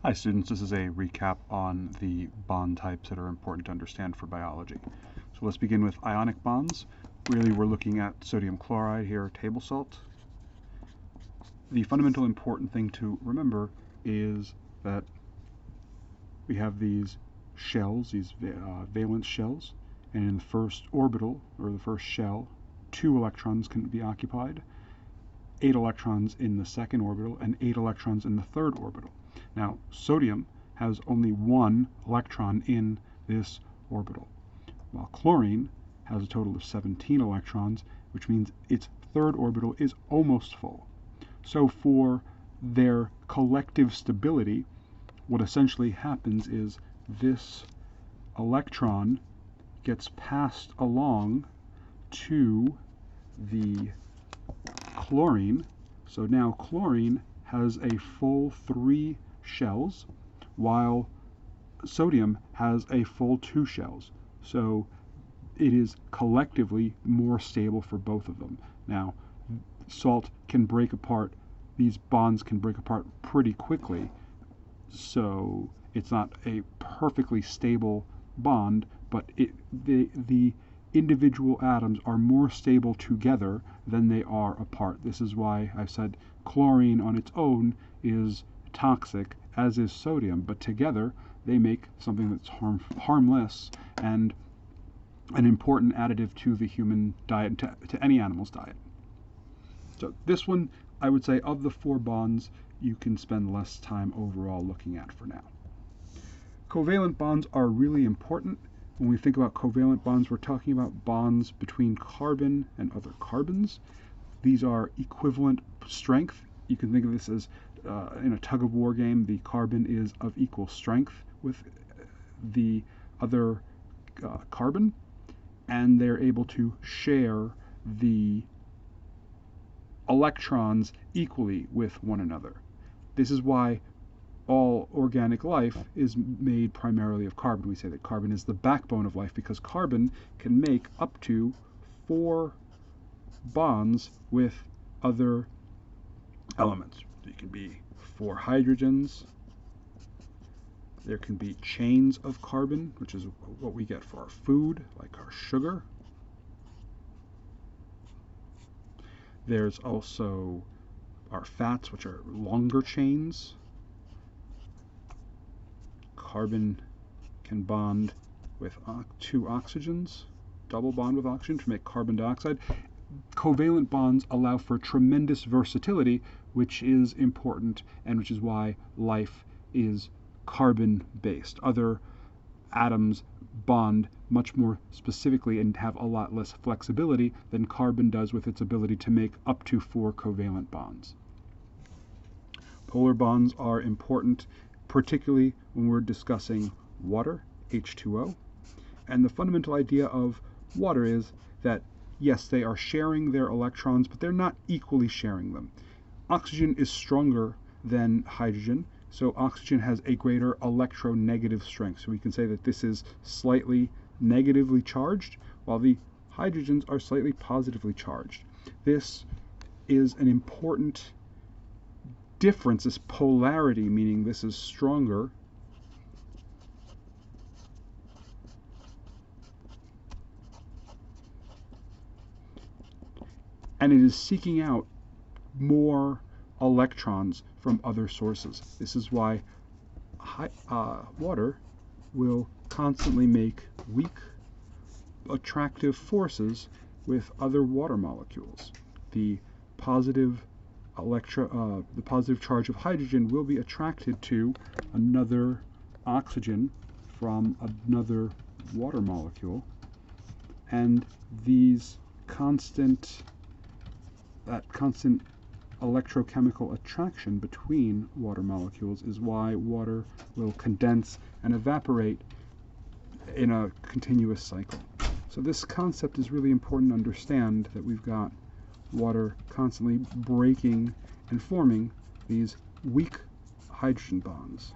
Hi students, this is a recap on the bond types that are important to understand for biology. So let's begin with ionic bonds. Really we're looking at sodium chloride here, table salt. The fundamental important thing to remember is that we have these shells, these valence shells, and in the first orbital, or the first shell, 2 electrons can be occupied, 8 electrons in the second orbital, and 8 electrons in the third orbital. Now, sodium has only 1 electron in this orbital, while chlorine has a total of 17 electrons, which means its third orbital is almost full. So for their collective stability, what essentially happens is this electron gets passed along to the chlorine. So now chlorine has a full 3 shells, while sodium has a full 2 shells. So it is collectively more stable for both of them. Now, salt can break apart, these bonds can break apart pretty quickly, so it's not a perfectly stable bond, but the individual atoms are more stable together than they are apart. This is why I've said chlorine on its own is toxic, as is sodium, but together they make something that's harmless and an important additive to the human diet, to any animal's diet. So this one, I would say, of the 4 bonds, you can spend less time overall looking at for now. Covalent bonds are really important. When we think about covalent bonds, we're talking about bonds between carbon and other carbons. These are equivalent strength. You can think of this as in a tug-of-war game, the carbon is of equal strength with the other carbon, and they're able to share the electrons equally with one another. This is why all organic life is made primarily of carbon. We say that carbon is the backbone of life because carbon can make up to 4 bonds with other elements. It can be 4 hydrogens. There can be chains of carbon, which is what we get for our food, like our sugar. There's also our fats, which are longer chains. Carbon can bond with 2 oxygens, double bond with oxygen to make carbon dioxide. Covalent bonds allow for tremendous versatility, which is important and which is why life is carbon-based. Other atoms bond much more specifically and have a lot less flexibility than carbon does with its ability to make up to 4 covalent bonds. Polar bonds are important, particularly when we're discussing water, H2O. And the fundamental idea of water is that, yes, they are sharing their electrons, but they're not equally sharing them. Oxygen is stronger than hydrogen, so oxygen has a greater electronegative strength. So we can say that this is slightly negatively charged, while the hydrogens are slightly positively charged. This is an important difference, this polarity, meaning this is stronger and it is seeking out more electrons from other sources. This is why water will constantly make weak attractive forces with other water molecules. The positive charge of hydrogen will be attracted to another oxygen from another water molecule, and that constant electrochemical attraction between water molecules is why water will condense and evaporate in a continuous cycle. So this concept is really important to understand, that we've got water constantly breaking and forming these weak hydrogen bonds.